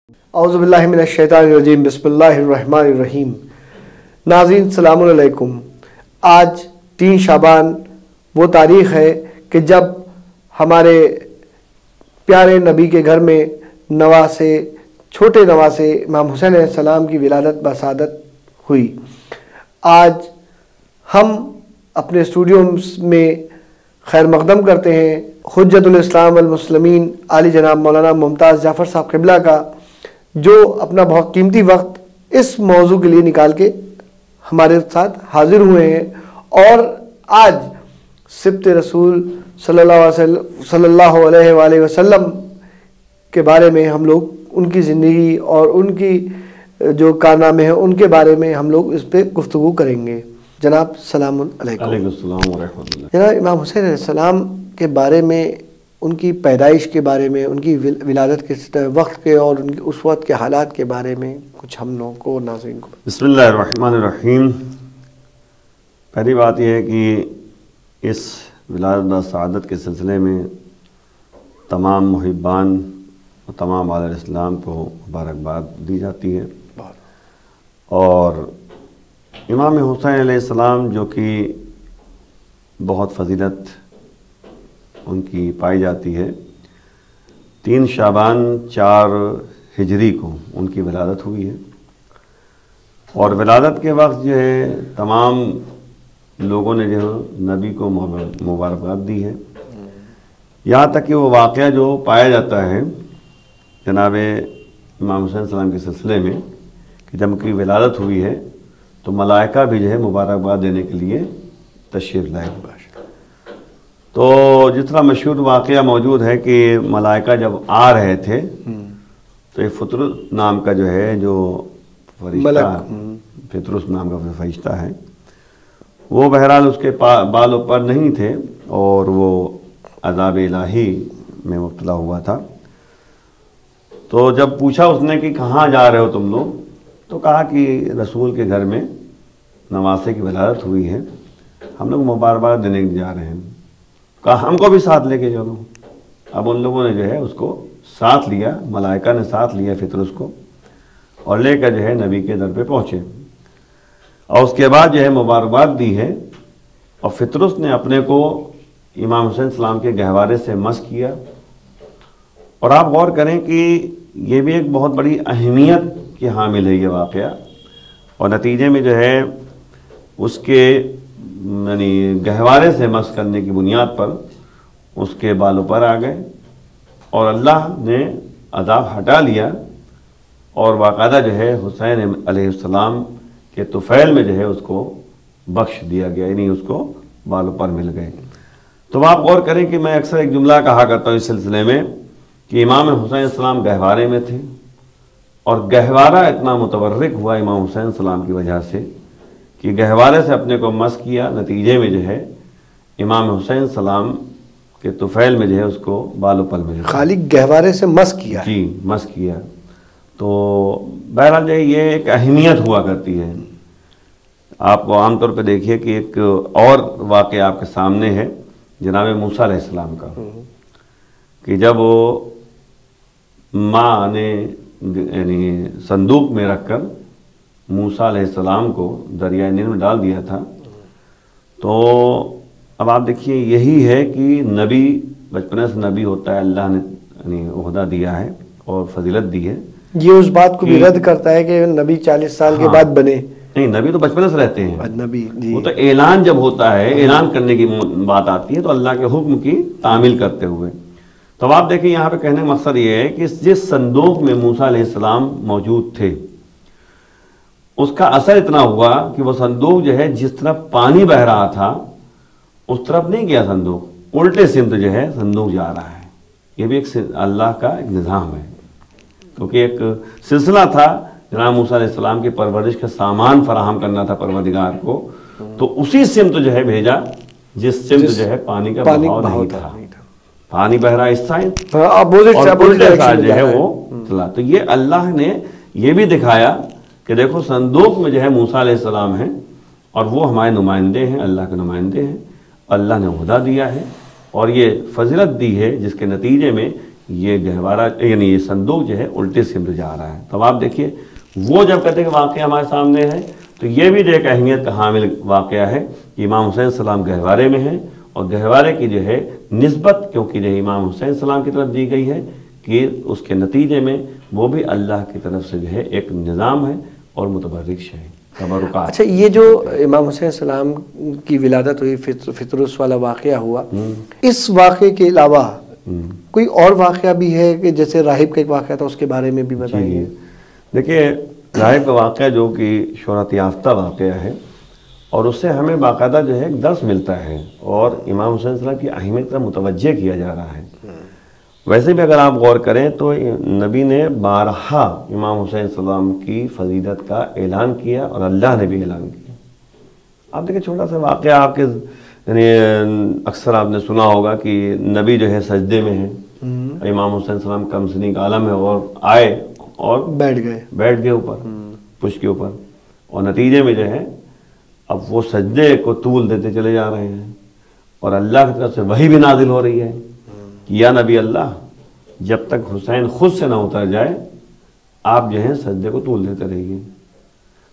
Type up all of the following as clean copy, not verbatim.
اعوذ باللہ من الشیطان الرجیم، بسم اللہ الرحمن الرحیم۔ ناظرین السلام علیکم۔ آج 3 شعبان وہ تاریخ ہے کہ جب ہمارے پیارے نبی کے گھر میں نواسے، چھوٹے نواسے امام حسین علیہ السلام کی ولادت بسعادت ہوئی۔ آج ہم اپنے اسٹوڈیو میں خیر مقدم کرتے ہیں حجت الاسلام والمسلمین عالی جناب مولانا ممتاز جعفر صاحب قبلہ کا، جو اپنا بہت قیمتی وقت اس موضوع کے لیے نکال کے ہمارے ساتھ حاضر ہوئے ہیں، اور آج سبط رسول صلی اللہ علیہ وآلہ وسلم کے بارے میں ہم لوگ ان کی زندگی اور ان کی جو کارنامے ہیں ان کے بارے میں ہم لوگ اس پہ گفتگو کریں گے۔ جناب السلام علیکم۔ علیکم السلام ورحمۃ اللہ۔ جناب امام حسین علیہ السلام کے بارے میں، ان کی پیدائش کے بارے میں، ان کی ولادت کے وقت کے اور ان کی اس وقت کے حالات کے بارے میں کچھ ہم لوگوں کو، ناظرین کو۔ بسم اللہ الرحمن الرحیم۔ پہلی بات یہ ہے کہ اس ولادت و سعادت کے سلسلے میں تمام محبان اور تمام علیہ السلام کو مبارکباد دی جاتی ہے، اور امام حسین علیہ السلام جو کہ بہت فضیلت ان کی پائی جاتی ہے، 3 شعبان 4 ہجری کو ان کی ولادت ہوئی ہے، اور ولادت کے وقت جو ہے تمام لوگوں نے جو نبی کو مبارکباد دی ہے، یہاں تک کہ وہ واقعہ جو پایا جاتا ہے جناب امام حسین السلام کے سلسلے میں کہ جب ان کی ولادت ہوئی ہے تو ملائکہ بھی جو ہے مبارکباد دینے کے لیے تشریف لائے۔ تو جس طرح مشہور واقعہ موجود ہے کہ ملائکہ جب آ رہے تھے تو یہ فطرس نام کا جو ہے جو فرشتہ، فطرس نام کا فرشتہ ہے، وہ بہرحال اس کے بالوں پر نہیں تھے اور وہ عذاب الہی میں مبتلا ہوا تھا۔ تو جب پوچھا اس نے کہ کہاں جا رہے ہو تم لوگ، تو کہا کہ رسول کے گھر میں نواسے کی ولادت ہوئی ہے، ہم لوگ مبارکباد دینے جا رہے ہیں۔ کہا ہم کو بھی ساتھ لے کے چلو۔ اب ان لوگوں نے جو ہے اس کو ساتھ لیا، ملائکہ نے ساتھ لیا فطرس کو، اور لے کر جو ہے نبی کے در پہ پہنچے، اور اس کے بعد جو ہے مبارکباد دی ہے، اور فطرس نے اپنے کو امام حسین السلام کے گہوارے سے مس کیا۔ اور آپ غور کریں کہ یہ بھی ایک بہت بڑی اہمیت کی حامل ہے یہ واقعہ، اور نتیجے میں جو ہے اس کے یعنی گہوارے سے مس کرنے کی بنیاد پر اس کے بالوں پر آ گئے، اور اللہ نے عذاب ہٹا لیا، اور باقاعدہ جو ہے حسین علیہ السلام کے طفیل میں جو ہے اس کو بخش دیا گیا، یعنی اس کو بالوں پر مل گئے۔ تو آپ غور کریں کہ میں اکثر ایک جملہ کہا کرتا ہوں اس سلسلے میں کہ امام حسین السلام گہوارے میں تھے، اور گہوارہ اتنا متورک ہوا امام حسین السلام کی وجہ سے کہ گہوارے سے اپنے کو مس کیا، نتیجے میں جو ہے امام حسین السلام کے طفیل میں جو ہے اس کو بالوں پر مل گیا۔ خالی گہوارے سے مس کیا؟ جی، مس کیا۔ تو بہرحال جو ہے یہ ایک اہمیت ہوا کرتی ہے۔ آپ کو عام طور پہ دیکھیے کہ ایک اور واقعہ آپ کے سامنے ہے جناب موسیٰ علیہ السلام کا، کہ جب وہ ماں نے یعنی صندوق میں رکھ کر موسیٰ علیہ السلام کو دریائے نیل میں ڈال دیا تھا، تو اب آپ دیکھیے یہی ہے کہ نبی بچپنے سے نبی ہوتا ہے، اللہ نے یعنی عہدہ دیا ہے اور فضیلت دی ہے۔ یہ اس بات کو بھی رد کرتا ہے کہ نبی 40 سال کے بعد بنے؟ نہیں، نبی تو بچپنے سے رہتے ہیں نبی، وہ تو اعلان جب ہوتا ہے، اعلان کرنے کی بات آتی ہے تو اللہ کے حکم کی تعمیل کرتے ہوئے۔ تو آپ دیکھیں یہاں پہ کہنے کا مقصد یہ ہے کہ جس صندوق میں موسیٰ علیہ السلام موجود تھے اس کا اثر اتنا ہوا کہ وہ صندوق جو ہے جس طرف پانی بہ رہا تھا اس طرف نہیں گیا، صندوق الٹے سمت جو ہے صندوق جا رہا ہے۔ یہ بھی ایک اللہ کا ایک نظام ہے، کیونکہ ایک سلسلہ تھا جناب موسیٰ علیہ السلام کی پرورش کا سامان فراہم کرنا تھا پروردگار کو، تو اسی سمت جو ہے بھیجا جس سمت جو ہے پانی کا بہاؤ نہیں تھا، پانی بہ رہا اس سائڈ اور الٹے سائڈ جو ہے وہ چلا۔ تو یہ اللہ نے یہ بھی دکھایا کہ دیکھو صندوق میں جو ہے موسیٰ علیہ السلام ہیں، اور وہ ہمارے نمائندے ہیں، اللہ کے نمائندے ہیں، اللہ نے عہدہ دیا ہے، اور یہ فضیلت دی ہے جس کے نتیجے میں یہ گہوارہ یعنی یہ صندوق جو ہے الٹے سمت جا رہا ہے. تو آپ دیکھیے وہ جب کہتے ہیں کہ واقعہ ہمارے سامنے ہے تو یہ بھی ایک اہمیت کا حامل واقعہ ہے کہ امام حسین السلام گہوارے میں ہیں، اور گہوارے کی جو ہے نسبت کیونکہ جو امام حسین السلام کی طرف دی گئی ہے کہ اس کے نتیجے میں وہ بھی اللہ کی طرف سے جو ہے ایک نظام ہے اور متبرک ہے، تبرکات. اچھا، یہ جو امام حسین السلام کی ولادت ہوئی، فطرس والا واقعہ ہوا، اس واقعے کے علاوہ کوئی اور واقعہ بھی ہے کہ جیسے راہب کا ایک واقعہ تھا، اس کے بارے میں بھی بتائیے. دیکھیے راہب کا واقعہ جو کہ شہرت یافتہ واقعہ ہے اور اس سے ہمیں باقاعدہ جو ہے ایک درس ملتا ہے اور امام حسین السلام کی اہمیت کا متوجہ کیا جا رہا ہے. ویسے بھی اگر آپ غور کریں تو نبی نے بارہا امام حسین السلام کی فضیلت کا اعلان کیا اور اللہ نے بھی اعلان کیا. آپ دیکھیں چھوٹا سا واقعہ آپ کے یعنی اکثر آپ نے سنا ہوگا کہ نبی جو ہے سجدے میں ہیں، امام حسین السلام کم سنی کا عالم ہے اور آئے اور بیٹھ گئے اوپر پشت کے اوپر، اور نتیجے میں جو ہے اب وہ سجدے کو طول دیتے چلے جا رہے ہیں اور اللہ کی طرف سے وحی بھی نازل ہو رہی ہے کہ یا نبی اللہ جب تک حسین خود سے نہ اتر جائے آپ جو ہے سجدے کو طول دیتے رہیے.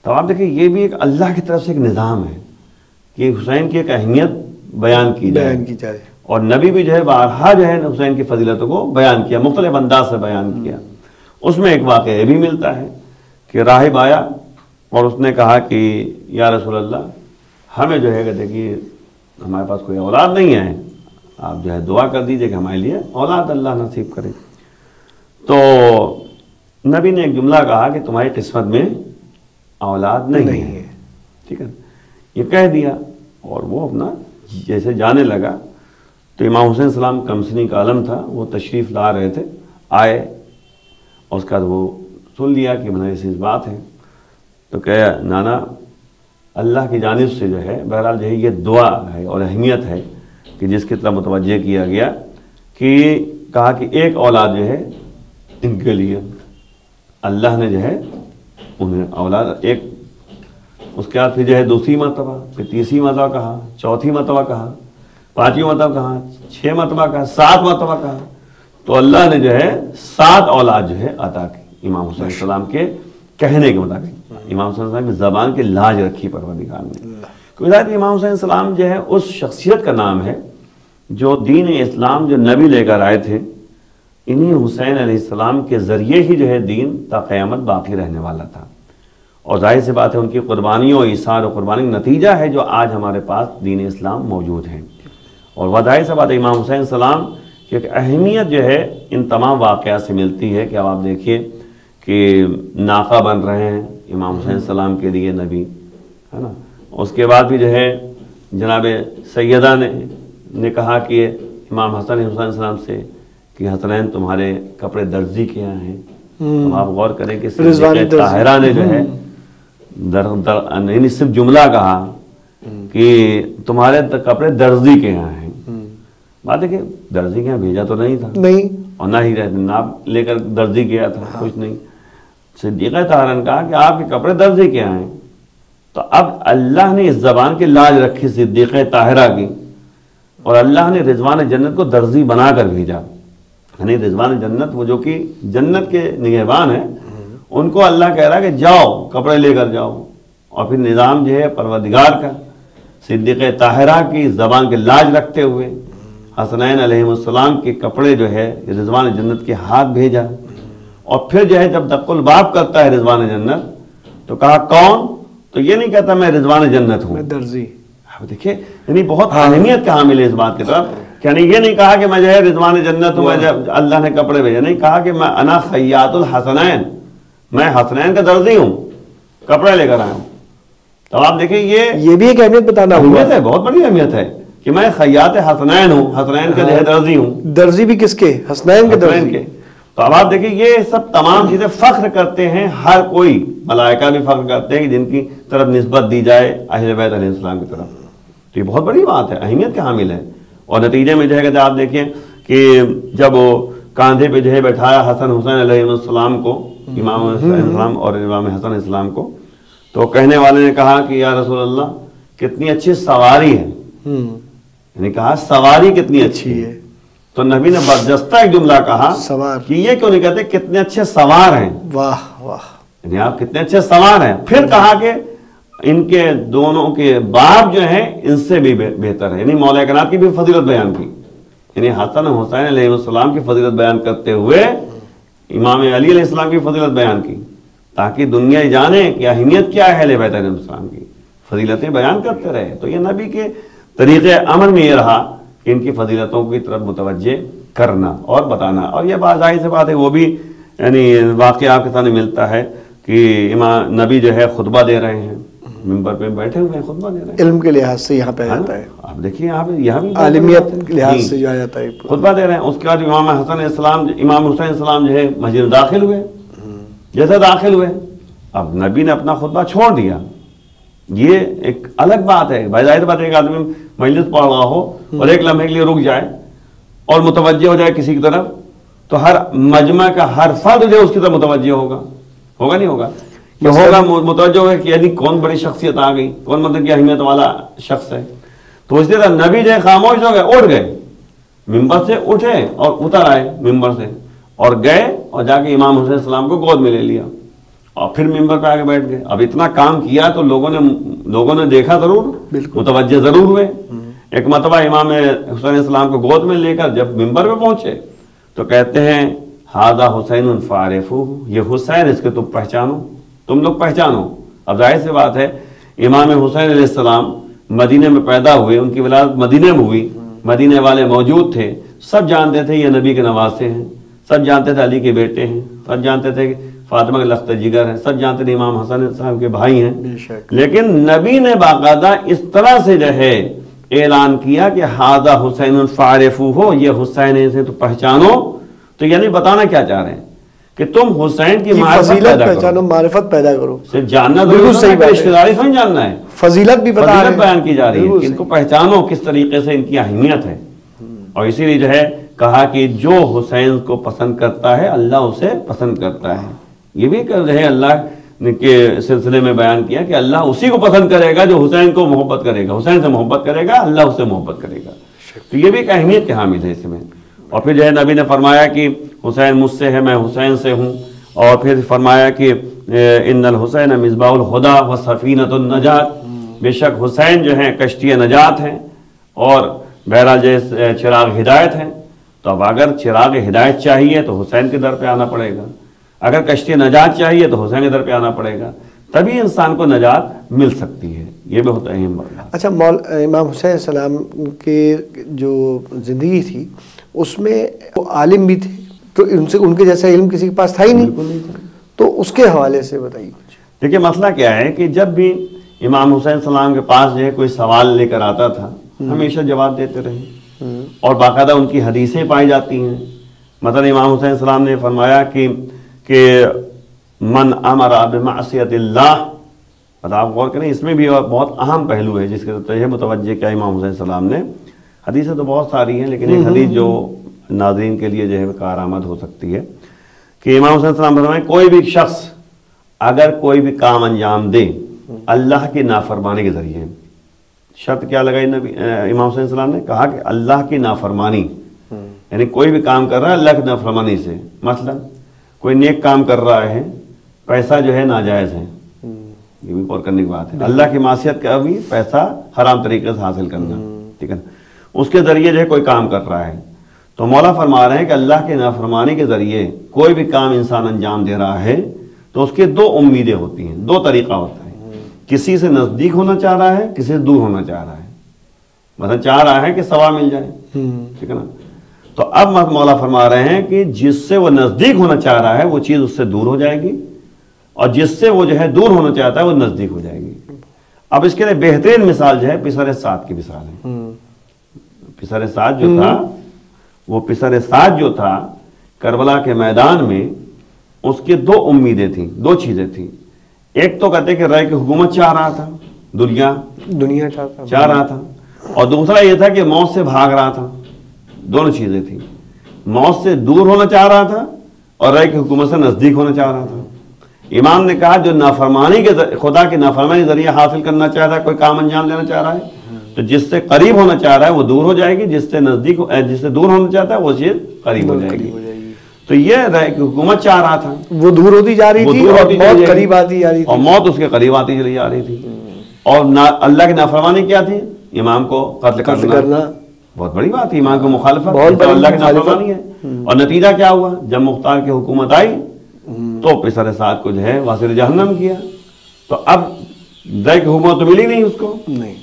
تو آپ دیکھیں یہ بھی ایک اللہ کی طرف سے ایک نظام ہے کہ حسین کی ایک اہمیت بیان کی جائے اور نبی بھی جو ہے بارہا جو ہے حسین کی فضیلتوں کو بیان کیا، مختلف انداز سے بیان کیا. اس میں ایک واقعہ یہ بھی ملتا ہے کہ راہب آیا اور اس نے کہا کہ یا رسول اللہ ہمیں جو ہے کہ دیکھیے ہمارے پاس کوئی اولاد نہیں ہے، آپ جو ہے دعا کر دیجئے کہ ہمارے لیے اولاد اللہ نصیب کرے. تو نبی نے ایک جملہ کہا کہ تمہاری قسمت میں اولاد نہیں ہے، ٹھیک ہے، یہ کہہ دیا اور وہ اپنا جیسے جانے لگا. تو امام حسین السلام کمسنی کا عالم تھا، وہ تشریف لا رہے تھے، آئے اور اس کا وہ سن لیا کہ بنا ایسی بات ہے. تو کہا نانا اللہ کی جانب سے جو ہے بہرحال جو ہے یہ دعا ہے اور اہمیت ہے کہ جس کی طرف متوجہ کیا گیا کہ کہا کہ ایک اولاد جو ہے ان کے لیے اللہ نے جو ہے انہیں اولاد ایک، اس کے بعد پھر جو ہے دوسری مرتبہ، پھر تیسری مرتبہ کہا، چوتھی مرتبہ کہا، پانچویں مرتبہ کہا، 6 مرتبہ کہا، 7 مرتبہ کہا. تو اللہ نے جو ہے 7 اولاد جو ہے عطا کی امام حسین السلام کے کہنے کے مطابق. امام حسین السلام کی زبان کی لاج رکھی پروردگار نے. کیونکہ امام حسین السلام جو ہے اس شخصیت کا نام ہے جو دین اسلام جو نبی لے کر آئے تھے، انہی حسین علیہ السلام کے ذریعے ہی جو ہے دین تا قیامت باقی رہنے والا تھا. اور ظاہر سی بات ہے ان کی قربانیوں اور ایثار و قربانی کا نتیجہ ہے جو آج ہمارے پاس دین اسلام موجود ہے. اور ظاہر سی بات ہے امام حسین السلام کی ایک اہمیت جو ہے ان تمام واقعات سے ملتی ہے کہ اب آپ دیکھیے کہ ناقہ بن رہے ہیں امام حسین السلام کے لیے نبی، ہے نا. اس کے بعد بھی جو ہے جناب سیدہ نے کہا کہ امام حسین السلام سے کہ حسنین تمہارے کپڑے درزی کے یہاں ہیں. اب آپ غور کریں کہ صدیقہ طاہرہ نے جو ہے یعنی صرف جملہ کہا کہ تمہارے کپڑے درزی کے یہاں ہیں. بات ہے کہ درزی کے یہاں بھیجا تو نہیں تھا اور نہ ہی ناپ لے کر درزی گیا تھا، کچھ نہیں. صدیقہ طاہرہ نے کہا کہ آپ کے کپڑے درزی کے یہاں ہیں. تو اب اللہ نے اس زبان کی لاج رکھی صدیقہ طاہرہ کی اور اللہ نے رضوان جنت کو درزی بنا کر بھیجا. یعنی رضوان جنت وہ جو کہ جنت کے نگہبان ہیں، ان کو اللہ کہہ رہا ہے کہ جاؤ کپڑے لے کر جاؤ. اور پھر نظام جو ہے پروردگار کا صدیقہ طاہرہ کی زبان کے لاج رکھتے ہوئے حسنین علیہ السلام کے کپڑے جو ہے رضوان جنت کے ہاتھ بھیجا. اور پھر جو ہے جب دق الباب کرتا ہے رضوان جنت تو کہا کون؟ تو یہ نہیں کہتا میں رضوان جنت ہوں، میں درزی. دیکھیں یعنی بہت اہمیت کا حامل ہے اس بات کی طرف. یعنی یہ نہیں کہا کہ میں جو ہے رضوان جنت ہوں، جب اللہ نے کپڑے بھیجے، نہیں کہا کہ میں انا خیاط الحسنین، میں حسنین کا درزی ہوں، کپڑے لے کر آیا ہوں. تو آپ دیکھیں یہ بھی ایک اہمیت بتانا اہمیت ہے، بہت بڑی اہمیت ہے کہ میں خیاط حسنین ہوں، حسنین کا جو ہے درزی ہوں. درزی بھی کس کے؟ حسنین کے درزی کے. تو اب آپ دیکھیں یہ سب تمام چیزیں فخر کرتے ہیں، ہر کوئی ملائکہ بھی فخر کرتے ہیں کہ جن کی طرف نسبت دی جائے اہل بیت علیہ السلام کی طرف. تو یہ بہت بڑی بات ہے، اہمیت کا حامل ہے. اور نتیجے میں جو ہے کہ آپ دیکھیں کہ جب وہ کاندھے پہ جو ہے بیٹھایا حسن حسین علیہ السلام کو، امام حسین السلام اور امام حسن السلام کو، تو کہنے والے نے کہا کہ یا رسول اللہ کتنی اچھی سواری ہے. یعنی کہا سواری کتنی اچھی ہے. تو نبی نے برجستہ ایک جملہ کہا سوار، کہ یہ کیوں نہیں کہتے کتنے اچھے سوار ہیں، واہ واہ، یعنی آپ کتنے اچھے سوار ہیں. پھر کہا کہ ان کے دونوں کے باپ جو ہیں ان سے بھی بہتر ہے، یعنی مولا کائنات کی بھی فضیلت بیان کی. یعنی حسن حسین علیہ السلام کی فضیلت بیان کرتے ہوئے امام علی علیہ السلام کی فضیلت بیان کی، تاکہ دنیا جانے کہ اہمیت کیا ہے اہل بیت علیہ السلام کی، فضیلتیں بیان کرتے رہے. تو یہ نبی کے طریقے عمل میں یہ رہا کہ ان کی فضیلتوں کی طرف متوجہ کرنا اور بتانا. اور یہ بات ظاہر سی بات ہے، وہ بھی یعنی واقعہ آپ کے سامنے ملتا ہے کہ امام نبی جو ہے خطبہ دے رہے ہیں، ممبر پہ بیٹھے ہوئے ہیں، خطبہ دے رہے ہیں. علم کے لحاظ سے یہاں پہ جاتا ہے، آپ دیکھیے یہاں بھی عالمیت کے لحاظ سے جو آ جاتا ہے، خطبہ دے رہے ہیں. اس کے بعد امام حسین السلام جو ہے مسجد داخل ہوئے. جیسے داخل ہوئے اب نبی نے اپنا خطبہ چھوڑ دیا. یہ ایک الگ بات ہے بھائی، ظاہر بات ہے ایک آدمی مجلس پڑھ رہا ہو اور ایک لمحے کے لیے رک جائے اور متوجہ ہو جائے کسی کی طرف، تو ہر مجمع کا ہر فرد جو ہے اس کی طرف متوجہ ہوگا نہیں ہوگا، یہ ہوگا متوجہ ہوگا کہ یعنی کون بڑی شخصیت آ گئی، کون مطلب کہ اہمیت والا شخص ہے. تو اس لیے نبی جو ہے خاموش ہو گئے، اٹھ گئے، ممبر سے اٹھے اور اتر آئے ممبر سے اور گئے اور جا کے امام حسین السلام کو گود میں لے لیا اور پھر ممبر پہ آگے بیٹھ گئے. اب اتنا کام کیا تو لوگوں نے دیکھا ضرور، متوجہ ضرور ہوئے. ایک مرتبہ امام حسین السلام کو گود میں لے کر جب ممبر پہ پہنچے تو کہتے ہیں ہذا حسین فعرفوہ، یہ حسین، اس کے تم پہچانو، تم لوگ پہچانو. اب ظاہر سی بات ہے امام حسین علیہ السلام مدینے میں پیدا ہوئے، ان کی ولادت مدینے میں ہوئی، مدینے والے موجود تھے، سب جانتے تھے یہ نبی کے نواسے ہیں، سب جانتے تھے علی کے بیٹے ہیں، سب جانتے تھے کہ فاطمہ کے لخت جگر ہیں، سب جانتے تھے امام حسن صاحب کے بھائی ہیں. لیکن نبی نے باقاعدہ اس طرح سے جو ہے اعلان کیا کہ ھذا حسین فعرفوہ، یہ حسین ہے، اسے تو پہچانو. تو یعنی بتانا کیا چاہ رہے ہیں کہ تم حسین کی معرفت پیدا کرو، صرف جاننا ضرور ہے، رشتہ داری نہیں جاننا ہے، فضیلت بھی بیان کی جا رہی ہے کہ ان کو پہچانو کس طریقے سے ان کی اہمیت ہے. اور اسی لیے جو ہے کہا کہ جو حسین کو پسند کرتا ہے اللہ اسے پسند کرتا ہے. یہ بھی جو ہے اللہ کے سلسلے میں بیان کیا کہ اللہ اسی کو پسند کرے گا جو حسین کو محبت کرے گا، حسین سے محبت کرے گا، اللہ اس سے محبت کرے گا. تو یہ بھی ایک اہمیت کے حامل ہے اس میں. اور پھر جو ہے نبی نے فرمایا کہ حسین مجھ سے ہے، میں حسین سے ہوں. اور پھر فرمایا کہ ان الحسین مصباح الہدی و سفینۃ النجات، بے شک حسین جو ہیں کشتی نجات ہیں اور بہرحال جیسے چراغ ہدایت ہیں. تو اب اگر چراغ ہدایت چاہیے تو حسین کے در پہ آنا پڑے گا، اگر کشتی نجات چاہیے تو حسین کے در پہ آنا پڑے گا، تبھی انسان کو نجات مل سکتی ہے. یہ بھی ہوتا ہے اہم بات. اچھا، امام حسین السلام کے جو زندگی تھی اس میں وہ عالم بھی تھے، تو ان کے جیسا علم کسی کے پاس تھا ہی نہیں، تو اس کے حوالے سے بتائیے کچھ. دیکھیے مسئلہ کیا ہے کہ جب بھی امام حسین السلام کے پاس جو ہے کوئی سوال لے کر آتا تھا ہمیشہ جواب دیتے رہے اور باقاعدہ ان کی حدیثیں پائی جاتی ہیں. مثلا امام حسین السلام نے فرمایا کہ من امر بمعصیت اللہ. آپ غور کریں، اس میں بھی بہت اہم پہلو ہے جس کے طرف متوجہ کیا امام حسین السلام نے. حدیثیں تو بہت ساری ہیں لیکن ایک حدیث جو ناظرین کے لیے جو ہے کارآمد ہو سکتی ہے کہ امام حسین السلام فرمائے کوئی بھی شخص اگر کوئی بھی کام انجام دے اللہ کی نافرمانی کے ذریعے، شرط کیا لگائی امام حسین السلام نے، کہا کہ اللہ کی نافرمانی، یعنی کوئی بھی کام کر رہا ہے اللہ کی نافرمانی سے. مثلا کوئی نیک کام کر رہا ہے، پیسہ جو ہے ناجائز ہے، یہ بھی غور کرنے کی بات ہے. اللہ کی معصیت کا بھی پیسہ حرام طریقے سے حاصل کرنا، ٹھیک ہے نا، اس کے ذریعے جو ہے کوئی کام کر رہا ہے. تو مولا فرما رہے ہیں کہ اللہ کی نافرمانی کے ذریعے کوئی بھی کام انسان انجام دے رہا ہے تو اس کے دو امیدیں ہوتی ہیں، دو طریقہ ہوتا ہے. کسی سے نزدیک ہونا چاہ رہا ہے، کسی سے دور ہونا چاہ رہا ہے. مثلا چاہ رہا ہے کہ ثواب مل جائے، ٹھیک ہے نا. تو اب مولا فرما رہے ہیں کہ جس سے وہ نزدیک ہونا چاہ رہا ہے وہ چیز اس سے دور ہو جائے گی، اور جس سے وہ جو ہے دور ہونا چاہتا ہے وہ نزدیک ہو جائے گی. اب اس کے لیے بہترین مثال جو ہے پسر سعد کی مثال ہے. پسر سعد جو تھا، وہ پسر سعد جو تھا کربلا کے میدان میں، اس کی دو امیدیں تھیں، دو چیزیں تھیں. ایک تو کہتے کہ رائے کی حکومت چاہ رہا تھا، دنیا چاہ رہا تھا، اور دوسرا یہ تھا کہ موت سے بھاگ رہا تھا. دونوں چیزیں تھیں، موت سے دور ہونا چاہ رہا تھا اور رائے کی حکومت سے نزدیک ہونا چاہ رہا تھا. امام نے کہا جو نافرمانی کے خدا کی نافرمانی کے ذریعے حاصل کرنا چاہ رہا ہے، کوئی کام انجام دینا چاہ رہا ہے، تو جس سے قریب ہونا چاہ رہا ہے وہ دور ہو جائے گی، جس سے نزدیک جس سے دور ہونا چاہتا ہے وہ چیز قریب ہو جائے گی۔ تو یہ رائے کی حکومت چاہ رہا تھا، وہ دور ہوتی جا رہی تھی اور موت قریب آتی جا رہی تھی، اور موت اس کے قریب آتی چلی جا رہی تھی۔ اور اللہ کی نافرمانی کیا تھی؟ امام کو قتل کرنا، بہت بڑی بات ہے، امام کی مخالفت اللہ کی نافرمانی ہے۔ اور نتیجہ کیا ہوا؟ جب مختار کی حکومت آئی تو پسر سعد کو جو ہے واسر جہنم کیا۔ تو اب رائے کی حکومت تو ملی نہیں اس کو، نہیں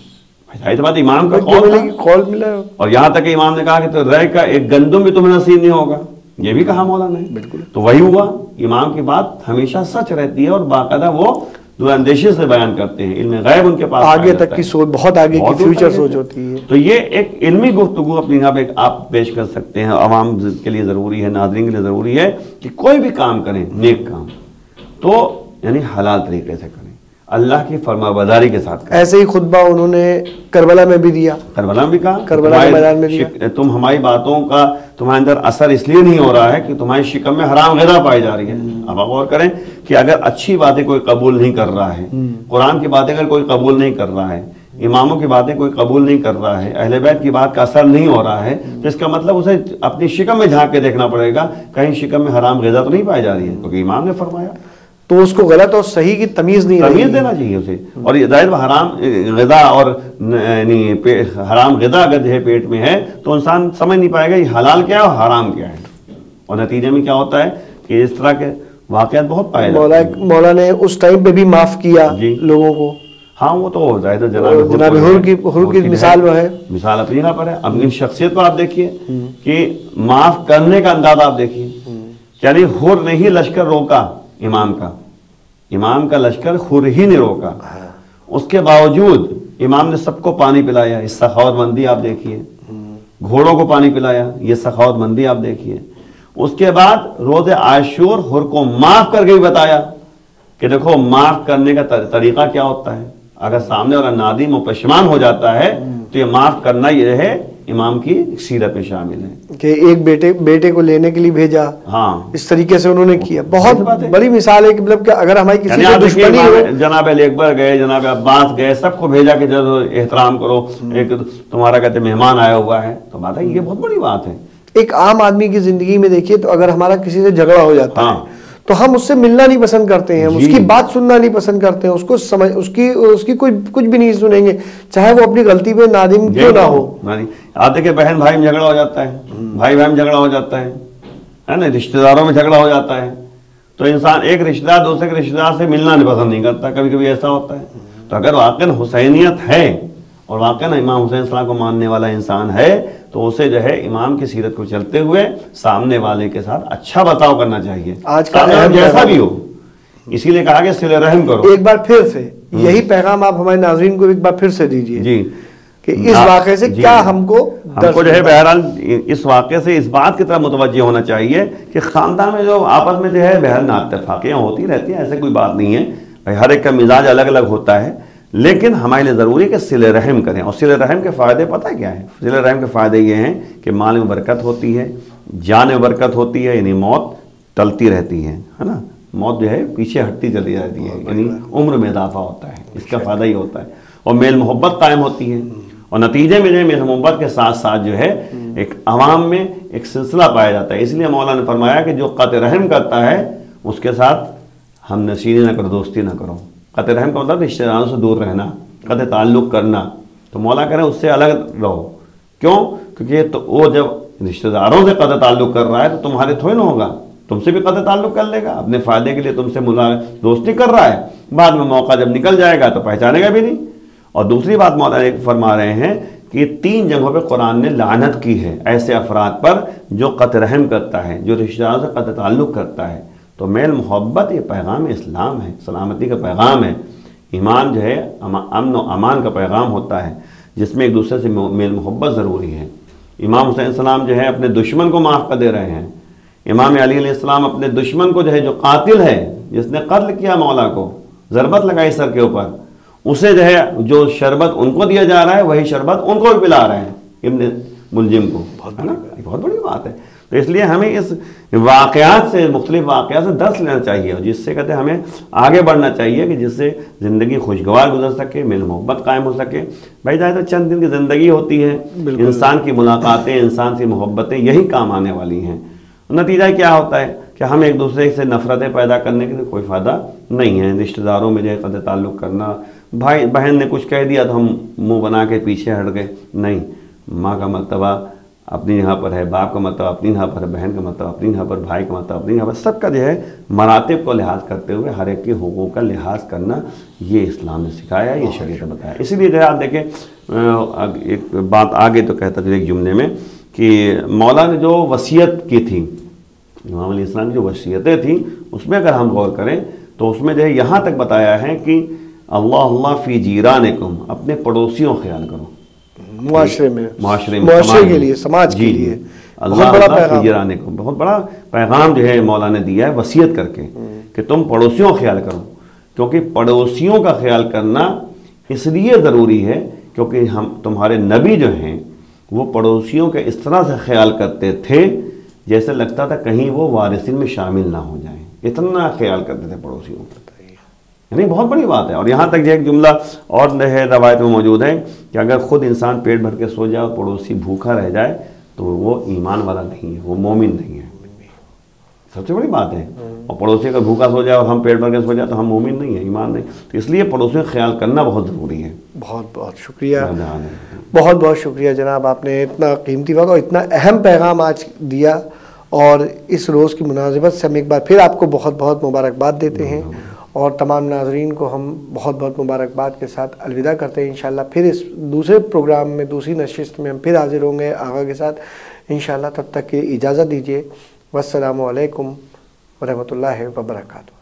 بات امام کا قول ملا، اور یہاں تک کہ امام نے کہا کہ تو رائے کا ایک گندم بھی تمہیں نصیب نہیں ہوگا، یہ بھی کہا مولانا نے۔ بالکل، تو وہی ہوا۔ امام کی بات ہمیشہ سچ رہتی ہے اور باقاعدہ وہ دور اندیشی سے بیان کرتے ہیں، علم غیب ان کے پاس آگے تک کی سوچ، بہت آگے کی فیوچر سوچ ہوتی ہے۔ تو یہ ایک علمی گفتگو اپنی جگہ پہ آپ پیش کر سکتے ہیں، عوام کے لیے ضروری ہے، ناظرین کے لیے ضروری ہے کہ کوئی بھی کام کریں، نیک کام، تو یعنی حلال طریقے سے کریں، اللہ کی فرمانبرداری کے ساتھ کریں۔ ایسے ہی خطبہ انہوں نے کربلا میں بھی دیا، کربلا میں بھی کہا، کربلا کے میدان میں دیا، تم ہماری باتوں کا تمہارے اندر اثر اس لیے نہیں ہو رہا ہے کہ تمہاری شکم میں حرام غذا پائی جا رہی ہے۔ اب آپ غور کریں کہ اگر اچھی باتیں کوئی قبول نہیں کر رہا ہے، قرآن کی باتیں اگر کوئی قبول نہیں کر رہا ہے، اماموں کی باتیں کوئی قبول نہیں کر رہا ہے، اہل بیت کی بات کا اثر نہیں ہو رہا ہے، تو اس کا مطلب اسے اپنی شکم میں جھانک کے دیکھنا پڑے گا، کہیں شکم میں حرام غذا تو نہیں پائی جا رہی ہے، کیونکہ امام نے فرمایا۔ تو اس کو غلط اور صحیح کی تمیز نہیں رہی، تمیز دینا چاہیے اسے۔ اور یہ ظاہر حرام غذا اور یعنی حرام غذا اگر جو ہے پیٹ میں ہے تو انسان سمجھ نہیں پائے گا یہ حلال کیا ہے اور حرام کیا ہے، اور نتیجے میں کیا ہوتا ہے کہ اس طرح کے واقعات بہت پائے جاتے ہیں۔ مولا نے اس ٹائم پہ بھی معاف کیا لوگوں کو، ہاں وہ تو ظاہر جناب حر کی مثال وہ ہے، مثال اپنی جگہ پر ہے۔ اب ان شخصیت کو آپ دیکھیے کہ معاف کرنے کا انداز آپ دیکھیے، یعنی حر نے ہی لشکر روکا امام کا لشکر حر ہی نے روکا، اس کے باوجود امام نے سب کو پانی پلایا، اس سخاوت مندی آپ دیکھیے، گھوڑوں کو پانی پلایا، یہ سخاوت مندی آپ دیکھیے۔ اس کے بعد روز عاشور حر کو معاف کر کے بھی بتایا کہ دیکھو معاف کرنے کا طریقہ کیا ہوتا ہے، اگر سامنے والا نادم و پشیمان ہو جاتا ہے تو یہ معاف کرنا یہ ہے امام کی سیرت میں شامل ہے کہ ایک بیٹے کو لینے کے لیے بھیجا، ہاں اس طریقے سے انہوں نے کیا۔ بہت بڑی مثال ہے کہ مطلب کہ اگر ہماری کسی سے دشمنی ہو، جناب علی اکبر گئے، جناب عباس گئے، سب کو بھیجا کہ جب احترام کرو، ایک تمہارا کہتے مہمان آیا ہوا ہے، تو بات ہے یہ بہت بڑی بات ہے۔ ایک عام آدمی کی زندگی میں دیکھیے تو اگر ہمارا کسی سے جھگڑا ہو جاتا ہے تو ہم اس سے ملنا نہیں پسند کرتے ہیں، اس کی بات سننا نہیں پسند کرتے ہیں، اس کی کوئی کچھ بھی نہیں سنیں گے، چاہے وہ اپنی غلطی پہ نادم کیوں نہ ہو۔ آتے کہ بہن بھائی میں جھگڑا ہو جاتا ہے، بھائی بھائی میں جھگڑا ہو جاتا ہے نا، رشتہ داروں میں جھگڑا ہو جاتا ہے، تو انسان ایک رشتہ دار دوسرے کے رشتہ دار سے ملنا نہیں پسند نہیں کرتا، کبھی کبھی ایسا ہوتا ہے۔ تو اگر واقعاً حسینیت ہے اور واقعاً امام حسین السلام کو ماننے والا انسان ہے تو اسے جو ہے امام کی سیرت کو چلتے ہوئے سامنے والے کے ساتھ اچھا برتاؤ کرنا چاہیے، آج کا جیسا بھی ہو۔ اسی لیے کہا کہ صلہ رحم کرو۔ ایک بار پھر سے یہی پیغام آپ ہمارے ناظرین کو ایک بار پھر سے دیجیے جی کہ اس واقعے سے کیا ہم کو جو ہے بہرحال اس واقعے سے اس بات کی طرف متوجہ ہونا چاہیے کہ خاندان میں جو آپس میں جو ہے بہرحال نااتفاقیاں ہوتی رہتی ہیں، ایسے کوئی بات نہیں ہے بھائی، ہر ایک کا مزاج الگ الگ ہوتا ہے، لیکن ہمارے لیے ضروری ہے کہ صلہ رحم کریں۔ اور صلہ رحم کے فائدے پتہ کیا ہے؟ صلہ رحم کے فائدے یہ ہیں کہ مال میں برکت ہوتی ہے، جان میں برکت ہوتی ہے، یعنی موت ٹلتی رہتی ہے نا، موت جو ہے پیچھے ہٹتی چلی جاتی ہے، یعنی عمر میں اضافہ ہوتا ہے، اس کا فائدہ ہی ہوتا ہے، اور میل محبت قائم ہوتی ہے، اور نتیجے میں جو ہے میل محبت کے ساتھ ساتھ جو ہے ایک عوام میں ایک سلسلہ پایا جاتا ہے۔ اس لیے مولانا نے فرمایا کہ جو قطع رحم کرتا ہے اس کے ساتھ ہم نشینی نہ کرو، دوستی نہ کرو۔ قطع رحم کا مطلب رشتہ داروں سے دور رہنا، قطع تعلق کرنا، تو مولا کہہ رہے ہیں اس سے الگ رہو۔ کیوں؟ کیونکہ تو وہ جب رشتہ داروں سے قطع تعلق کر رہا ہے تو تمہارے تھوڑے نہ ہوگا، تم سے بھی قطع تعلق کر لے گا، اپنے فائدے کے لیے تم سے دوستی کر رہا ہے، بعد میں موقع جب نکل جائے گا تو پہچانے گا بھی نہیں۔ اور دوسری بات مولانا فرما رہے ہیں کہ 3 جگہوں پہ قرآن نے لعنت کی ہے ایسے افراد پر جو قطع رحم کرتا ہے، جو رشتہ داروں سے قطع تعلق کرتا ہے۔ تو میل محبت یہ پیغام اسلام ہے، سلامتی کا پیغام ہے، ایمان جو ہے امن و امان کا پیغام ہوتا ہے، جس میں ایک دوسرے سے میل محبت ضروری ہے۔ امام حسین السلام جو ہے اپنے دشمن کو معاف کر دے رہے ہیں، امام علی علیہ السلام اپنے دشمن کو جو ہے جو قاتل ہے، جس نے قتل کیا مولا کو، ضربت لگائی سر کے اوپر، اسے جو ہے جو شربت ان کو دیا جا رہا ہے وہی شربت ان کو بھی پلا رہے ہیں ابن ملجم کو، بہت بڑی بات ہے۔ تو اس لیے ہمیں اس واقعات سے، مختلف واقعات سے درس لینا چاہیے، اور جس سے کہتے ہیں ہمیں آگے بڑھنا چاہیے کہ جس سے زندگی خوشگوار گزر سکے، میل محبت قائم ہو سکے۔ بھائی ظاہر چند دن کی زندگی ہوتی ہے، انسان کی ملاقاتیں، انسان کی محبتیں یہی کام آنے والی ہیں۔ نتیجہ کیا ہوتا ہے کہ ہم ایک دوسرے سے نفرتیں پیدا کرنے کے کوئی فائدہ نہیں ہے۔ رشتہ داروں میں جو ہے قطع تعلق کرنا، بھائی بہن نے کچھ کہہ دیا تو ہم منہ بنا کے پیچھے ہٹ گئے، نہیں، ماں کا مرتبہ اپنی جگہ پر ہے، باپ کا مرتبہ اپنی جگہ پر ہے، بہن کا مرتبہ اپنی جگہ پر، بھائی کا مرتبہ اپنی جگہ پر، سب کا جو ہے مراتب کو لحاظ کرتے ہوئے ہر ایک کے حقوق کا لحاظ کرنا، یہ اسلام نے سکھایا، یہ شریعت نے بتایا۔ اسی لیے جو ہے آپ دیکھیں ایک بات آگے تو کہتا تھا ایک جملے میں کہ مولا نے جو وصیت کی تھی، امام علیہ السلام کی جو وصیتیں تھیں، اس میں اگر ہم غور کریں تو اس میں جو ہے یہاں تک بتایا ہے کہ اللہ فی جیرانکم، اپنے پڑوسیوں خیال کرو، معاشرے کے لیے، سماج کے لیے، اللہ فی جیرانکم، بہت بڑا پیغام جو ہے مولا نے دیا ہے وصیت کر کے کہ تم پڑوسیوں خیال کرو، کیونکہ پڑوسیوں کا خیال کرنا اس لیے ضروری ہے کیونکہ تمہارے نبی جو ہیں وہ پڑوسیوں کے اس طرح سے خیال کرتے تھے جیسے لگتا تھا کہیں وہ وارثین میں شامل نہ ہو جائیں، اتنا خیال کرتے تھے پڑوسیوں کا، یعنی بہت بڑی بات ہے۔ اور یہاں تک جو ایک جملہ اور ہے روایت میں موجود ہے کہ اگر خود انسان پیٹ بھر کے سو جائے اور پڑوسی بھوکا رہ جائے تو وہ ایمان والا نہیں ہے، وہ مومن نہیں ہے، سب سے بڑی بات ہے۔ اور پڑوسی اگر بھوکا سو جائے اور ہم پیٹ بھر کے سو جائے تو ہم مومن نہیں ہیں، ایمان نہیں، تو اس لیے پڑوسیوں کا خیال کرنا بہت ضروری ہے۔ بہت بہت شکریہ، بہت بہت شکریہ جناب، آپ نے اتنا قیمتی وقت اور اتنا اہم پیغام آج دیا، اور اس روز کی مناسبت سے ہم ایک بار پھر آپ کو بہت بہت مبارکباد دیتے ہیں، اور تمام ناظرین کو ہم بہت بہت مبارکباد کے ساتھ الوداع کرتے ہیں۔ انشاءاللہ پھر اس دوسرے پروگرام میں، دوسری نشست میں ہم پھر حاضر ہوں گے آغا کے ساتھ انشاءاللہ۔ تب تک کی اجازت دیجیے، والسلام علیکم ورحمۃ اللہ وبرکاتہ۔